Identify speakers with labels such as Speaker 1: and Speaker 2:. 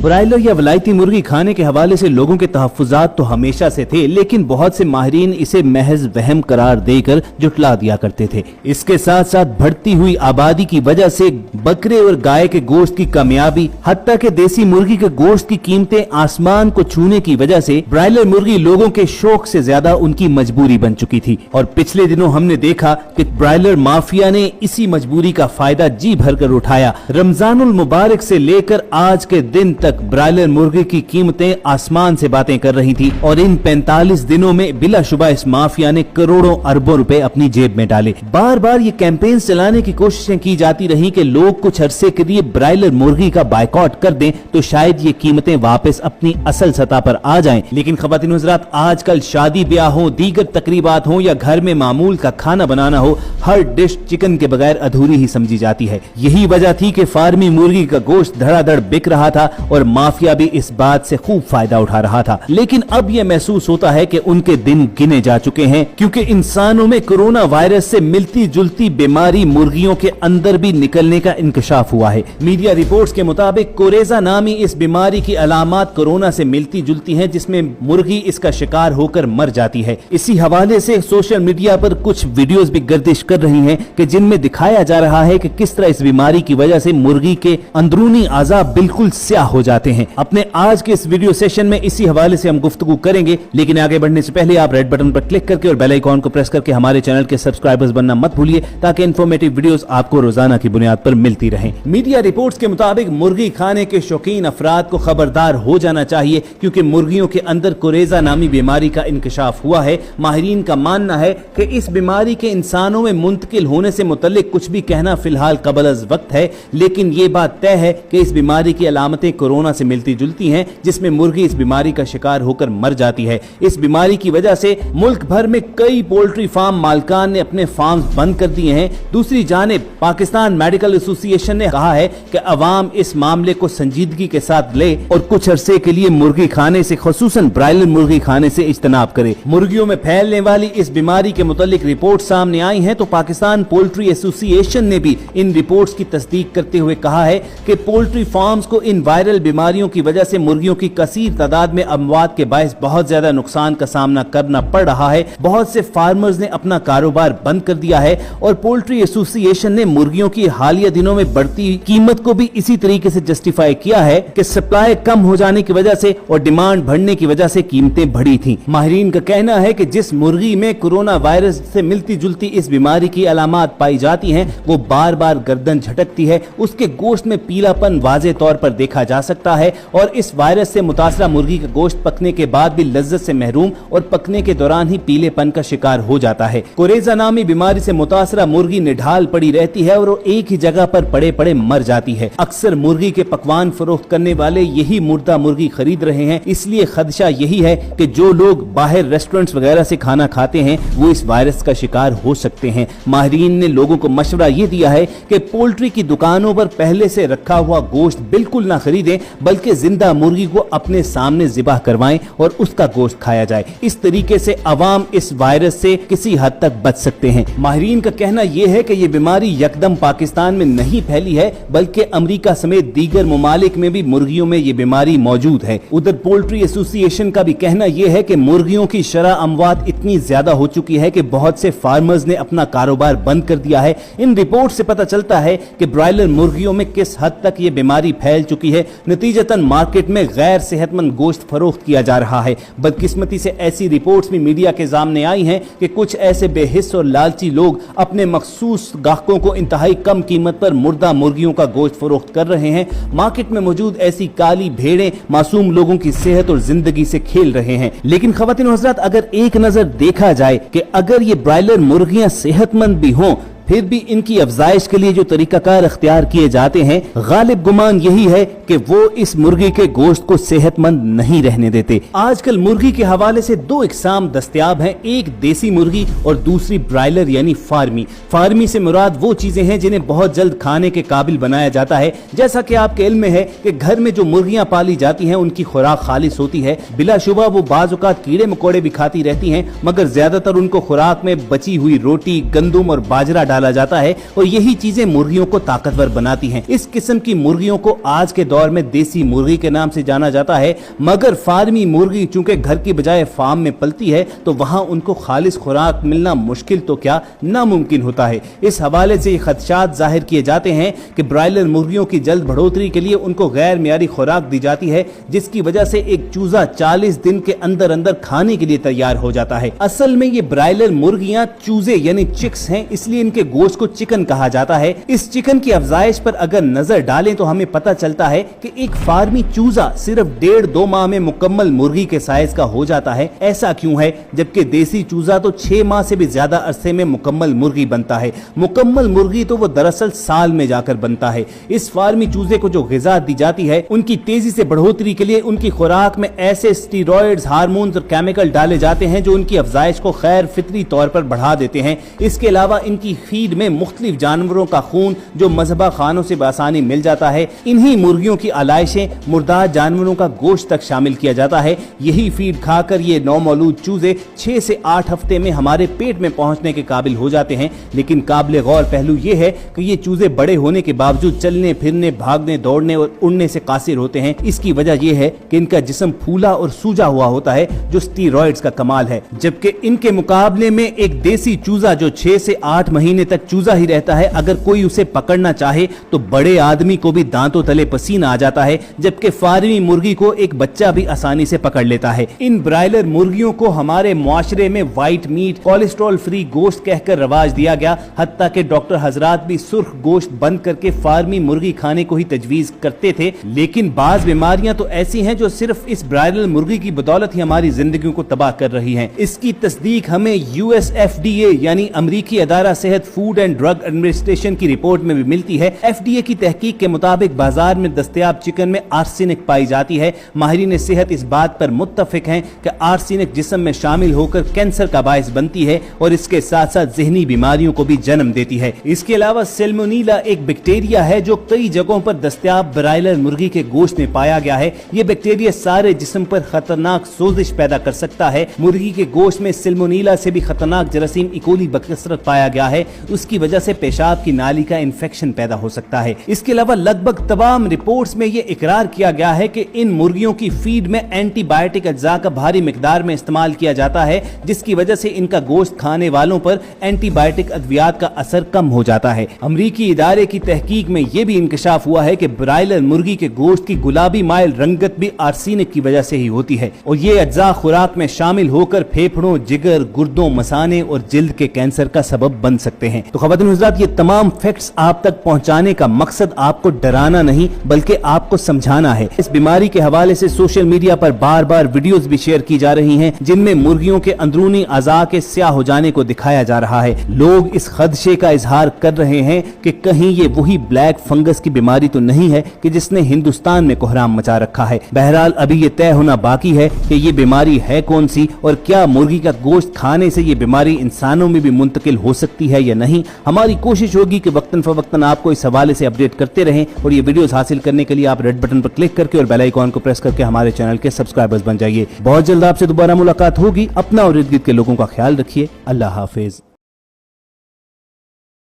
Speaker 1: Broiler या वलायती मुर्गी खाने के हवाले से लोगों के तहफ्फुजात तो हमेशा से थे, लेकिन बहुत से माहिरीन इसे महज वहम करार देकर जुटला दिया करते थे। इसके साथ साथ बढ़ती हुई आबादी की वजह से बकरे और गाय के गोश्त की कामयाबी, हत्ता के देसी मुर्गी के गोश्त की कीमतें आसमान को छूने की वजह से ब्रायलर मुर्गी लोगों के शौक से ज्यादा उनकी मजबूरी बन चुकी थी। और पिछले दिनों हमने देखा कि ब्रायलर माफिया ने इसी मजबूरी का फायदा जी भरकर उठाया। रमजानुल मुबारक से लेकर आज के दिन तक ब्रायलर मुर्गी की कीमतें आसमान से बातें कर रही थी और इन 45 दिनों में बिलाशुबा इस माफिया ने करोड़ों अरबों रुपए अपनी जेब में डाले। बार बार ये कैंपेन चलाने की कोशिशें की जाती रही कि लोग कुछ अरसे के लिए ब्रायलर मुर्गी का बायकॉट कर दें तो शायद ये कीमतें वापस अपनी असल सतह पर आ जाएं। लेकिन ख़वातीन हज़रात, आजकल शादी ब्याह हो, दीगर तकरीबात हो या घर में मामूल का खाना बनाना हो, हर डिश चिकन के बगैर अधूरी ही समझी जाती है। यही वजह थी कि फार्मी मुर्गी का गोश्त धड़ाधड़ बिक रहा था और माफिया भी इस बात से खूब फायदा उठा रहा था। लेकिन अब यह महसूस होता है कि उनके दिन गिने जा चुके हैं, क्योंकि इंसानों में कोरोना वायरस से मिलती जुलती बीमारी मुर्गियों के अंदर भी निकलने का इंकशाफ हुआ है। मीडिया रिपोर्ट्स के मुताबिक कोरेजा नामी इस बीमारी की अलामात कोरोना से मिलती जुलती हैं, जिसमें मुर्गी इसका शिकार होकर मर जाती है। इसी हवाले से सोशल मीडिया पर कुछ वीडियोस भी गर्दिश कर रही हैं कि जिनमें दिखाया जा रहा है कि किस तरह इस बीमारी की वजह से मुर्गी के अंदरूनी आज़ा बिल्कुल स्याह हो जाते हैं। अपने आज के इस वीडियो सेशन में इसी हवाले से हम गुफ्तगू करेंगे, लेकिन आगे बढ़ने से पहले आप रेड बटन पर क्लिक करके और बेल आइकॉन को प्रेस करके हमारे चैनल के सब्सक्राइबर्स बनना मत भूलिए, ताकि इन्फॉर्मेटिव वीडियोस आपको रोजाना की बुनियाद पर मिलती रहें। मीडिया रिपोर्ट्स के मुताबिक मुर्गी खाने के शौकीन अफराद को खबरदार हो जाना चाहिए, क्योंकि मुर्गियों के अंदर कोरेजा नामी बीमारी का इंकशाफ हुआ है। माहिरीन का मानना है कि इस बीमारी के इंसानों में मुंतकिल होने से मुतल्लिक कुछ भी कहना फिलहाल कबल अज़ वक्त है, लेकिन ये बात तय है कि इस बीमारी की अलामतें कोरोना से मिलती जुलती हैं, जिसमें मुर्गी इस बीमारी का शिकार होकर मर जाती है। इस बीमारी की वजह से मुल्क भर में कई पोल्ट्री फार्म मालकान ने अपने फार्म बंद कर दिए हैं। दूसरी जानिब पाकिस्तान मेडिकल एसोसिएशन ने कहा है कि अवाम इस मामले को संजीदगी के साथ ले और कुछ अरसे के लिए मुर्गी खाने से, खुसूसन ब्रायलर मुर्गी खाने से इज्तनाब करे। मुर्गियों में फैलने वाली इस बीमारी के मुतालिक रिपोर्ट सामने आई हैं तो पाकिस्तान पोल्ट्री एसोसिएशन ने भी इन रिपोर्ट्स की तस्दीक करते हुए कहा है कि पोल्ट्री फार्म्स को इन वायरल बीमारियों की वजह से मुर्गियों की कसीर तादाद में अमवात के बायस बहुत ज्यादा नुकसान का सामना करना पड़ रहा है। बहुत से फार्मर्स ने अपना कारोबार बंद कर दिया है और पोल्ट्री एसोसिएशन ने मुर्गियों की हालिया दिनों में बढ़ती कीमत को भी इसी तरीके से जस्टिफाई किया है कि सप्लाई कम हो जाने की वजह से और डिमांड बढ़ने की वजह से कीमतें बढ़ी थी। माहिरीन का कहना है कि जिस मुर्गी में कोरोना वायरस से मिलती जुलती इस बीमारी की अलामात पाई जाती हैं, वो बार बार गर्दन झटकती है, उसके गोश्त में पीलापन वाज़े तौर पर देखा जा सकता है और इस वायरस से मुतासरा मुर्गी का गोश्त पकने के बाद भी लज्जत से महरूम और पकने के दौरान ही पीलेपन का शिकार हो जाता है। कोरेजा नामी बीमारी से मुतासरा मुर्गी निढाल पड़ी रहती है और वो एक ही जगह पर पड़े पड़े मर जाती है। अक्सर मुर्गी के पकवान फरोख्त करने वाले यही मुर्दा मुर्गी खरीद रहे हैं, इसलिए खदशा यही है कि जो लोग बाहर रेस्टोरेंट्स वगैरह से खाना खाते हैं वो इस वायरस का शिकार हो सकते हैं। माहिरीन ने लोगों को मशवरा ये दिया है कि पोल्ट्री की दुकानों पर पहले से रखा हुआ गोश्त बिल्कुल ना खरीदें, बल्कि जिंदा मुर्गी को अपने सामने ज़िबाह करवाएं और उसका गोश्त खाया जाए। इस तरीके से अवाम इस वायरस से किसी हद तक बच सकते हैं। माहिरीन का कहना यह है कि यह बीमारी यकदम पाकिस्तान में नहीं फैली है, बल्कि अमेरिका समेत दीगर ममालिक में भी मुर्गियों में ये बीमारी मौजूद है। उधर पोल्ट्री एसोसिएशन का भी कहना यह है कि मुर्गियों की शरह अमवात इतनी ज्यादा हो चुकी है कि बहुत से फार्मर्स ने अपना कारोबार बंद कर दिया है। इन रिपोर्ट से पता चलता है कि ब्रायलर मुर्गियों में किस हद तक ये बीमारी फैल चुकी है। नतीजतन मार्केट में गैर सेहतमंद गोश्त फरोख्त किया जा रहा है। बदकिस्मती से ऐसी रिपोर्ट्स भी मीडिया के सामने आई हैं कि कुछ ऐसे बेहिस और लालची लोग अपने मखसूस ग्राहकों को इंतहाई कम कीमत पर मुर्दा मुर्गियों का गोश्त फरोख्त कर रहे हैं। मार्केट में मौजूद ऐसी काली भेड़ें मासूम लोगों की सेहत और जिंदगी से खेल रहे हैं। लेकिन ख़वातीन हज़रात, अगर एक नजर देखा जाए कि अगर ये ब्रायलर मुर्गियां सेहतमंद भी हों, फिर भी इनकी अफजाइश के लिए जो तरीकाकार अख्तियार किए जाते हैं, गालिब गुमान यही है कि वो इस मुर्गी के गोश्त को सेहतमंद नहीं रहने देते। आजकल मुर्गी के हवाले से दो इकसाम दस्तयाब हैं, एक देसी मुर्गी और दूसरी ब्रायलर यानी फार्मी। फार्मी से मुराद वो चीजें हैं जिन्हें बहुत जल्द खाने के काबिल बनाया जाता है। जैसा कि आपके इल्म में है कि घर में जो मुर्गियां पाली जाती हैं उनकी खुराक खालिस होती है। बिलाशुबा वो बाज़ औक़ात कीड़े मकोड़े भी खाती रहती हैं, मगर ज्यादातर उनको खुराक में बची हुई रोटी, गंदुम और बाजरा डाला जाता है और यही चीजें मुर्गियों को ताकतवर बनाती हैं। इस किस्म की मुर्गियों को आज के दौर में देसी मुर्गी के नाम से जाना जाता है, मगर फार्मी मुर्गी चूंकि घर की बजाय फार्म में पलती है तो वहां उनको खालिस खुराक मिलना मुश्किल तो क्या नामुमकिन होता है। इस हवाले से ये खदशात जाहिर किए जाते हैं कि ब्रायलर मुर्गियों की जल्द बढ़ोतरी के लिए उनको गैर मियारी खुराक दी जाती है, जिसकी वजह से एक चूजा 40 दिन के अंदर अंदर खाने के लिए तैयार हो जाता है। असल में ये ब्रायलर मुर्गियां चूजे यानी चिक्स हैं, इसलिए इनके गोश्त को चिकन कहा जाता है। इस चिकन की अफजाइश पर अगर नजर डालें तो हमें पता चलता है कि एक फार्मी चूजा सिर्फ 1.5-2 माह में मुकम्मल मुर्गी के साइज का हो जाता है। ऐसा क्यों है, जबकि देसी चूजा तो 6 माह से भी ज्यादा अरसे में मुकम्मल मुर्गी बनता है। मुकम्मल मुर्गी तो वो दरअसल साल में जाकर बनता है। इस फार्मी चूजे को जो गिजा दी जाती है, उनकी तेजी से बढ़ोतरी के लिए उनकी खुराक में ऐसे स्टीरॉइड्स, हार्मोन्स और केमिकल डाले जाते हैं जो उनकी अफजाइश को खैर फितरी तौर पर बढ़ा देते हैं। इसके अलावा इनकी फीड में मुख्तलिफ जानवरों का खून जो मजबा खानों से आसानी मिल जाता है, इन्हीं मुर्गियों की आलाइशें मुर्दार जानवरों का गोश्त तक शामिल किया जाता है। यही फीड खाकर ये नौमौलूद चूजे 6 से 8 हफ्ते में हमारे पेट में पहुंचने के काबिल हो जाते हैं। लेकिन काबिल गौर पहलू ये है कि ये चूजे बड़े होने के बावजूद चलने फिरने, भागने, दौड़ने और उड़ने से कासिर होते हैं। इसकी वजह यह है कि इनका जिस्म फूला और सूजा हुआ होता है, जो स्टीरॉइड्स का कमाल है। जबकि इनके मुकाबले में एक देसी चूजा जो 6 से 8 महीने तक चूजा ही रहता है, अगर कोई उसे पकड़ना चाहे तो बड़े आदमी को भी दांतों तले पसीना आ जाता है, जबकि फार्मी मुर्गी को एक बच्चा भी आसानी से पकड़ लेता है। इन ब्रायलर मुर्गियों को हमारे मुआशरे में व्हाइट मीट, कोलेस्ट्रॉल फ्री गोश्त कहकर रवाज दिया गया। हत्ता के डॉक्टर हजरात भी सुर्ख गोश्त बंद करके फार्मी मुर्गी खाने को ही तजवीज करते थे। लेकिन बाज बीमारियां तो ऐसी हैं जो सिर्फ इस ब्रायलर मुर्गी की बदौलत ही हमारी जिंदगियों को तबाह कर रही हैं। इसकी तस्दीक हमें USFDA यानी अमरीकी अदारा सेहत फूड एंड ड्रग एडमिनिस्ट्रेशन की रिपोर्ट में भी मिलती है। FDA की तहकीक के मुताबिक बाजार में दस्तयाब चिकन में आर्सेनिक पाई जाती है। माहिरीन सेहत इस बात पर मुत्तफिक हैं कि आर्सेनिक जिस्म में शामिल होकर कैंसर का बायस बनती है और इसके साथ साथ जहनी बीमारियों को भी जन्म देती है। इसके अलावा सैल्मोनेला एक बैक्टीरिया है जो कई जगहों पर दस्तयाब ब्रायलर मुर्गी के गोश्त में पाया गया है। ये बैक्टीरिया सारे जिस्म पर खतरनाक सोजिश पैदा कर सकता है। मुर्गी के गोश्त में सैल्मोनेला से भी खतरनाक जरासीम इकोली बकसरत पाया गया है। उसकी वजह से पेशाब की नाली का इन्फेक्शन पैदा हो सकता है। इसके अलावा लगभग तमाम रिपोर्ट्स में यह इकरार किया गया है कि इन मुर्गियों की फीड में एंटीबायोटिक अज्जा का भारी मिकदार में इस्तेमाल किया जाता है, जिसकी वजह से इनका गोश्त खाने वालों पर एंटीबायोटिक अद्वियात का असर कम हो जाता है। अमरीकी इदारे की तहकीक में यह भी इंकशाफ हुआ है कि ब्रायलर मुर्गी के गोश्त की गुलाबी माइल रंगत भी आर्सेनिक की वजह से ही होती है और ये अज्जा खुराक में शामिल होकर फेफड़ों, जिगर, गुर्दों, मसाने और जिल्द के कैंसर का सबब बन सकते हैं। तो ख़वातीन हज़रात, ये तमाम फैक्ट्स आप तक पहुंचाने का मकसद आपको डराना नहीं बल्कि आपको समझाना है। इस बीमारी के हवाले से सोशल मीडिया पर बार बार वीडियोस भी शेयर की जा रही हैं जिनमें मुर्गियों के अंदरूनी अज़ा के स्याह हो जाने को दिखाया जा रहा है। लोग इस खदशे का इजहार कर रहे हैं कि कहीं ये वही ब्लैक फंगस की बीमारी तो नहीं है कि जिसने हिंदुस्तान में कोहराम मचा रखा है। बहरहाल अभी ये तय होना बाकी है कि ये बीमारी है कौन सी और क्या मुर्गी का गोश्त खाने से ये बीमारी इंसानों में भी मुंतकिल हो सकती है या नहीं। हमारी कोशिश होगी कि वक्तन फवक्तन आपको इस हवाले से अपडेट करते रहें और ये वीडियोस हासिल करने के लिए आप रेड बटन पर क्लिक करके और बेल आइकॉन को प्रेस करके हमारे चैनल के सब्सक्राइबर्स बन जाइए। बहुत जल्द आपसे दोबारा मुलाकात होगी। अपना और इर्द गिर्द के लोगों का ख्याल रखिए। अल्लाह हाफिज।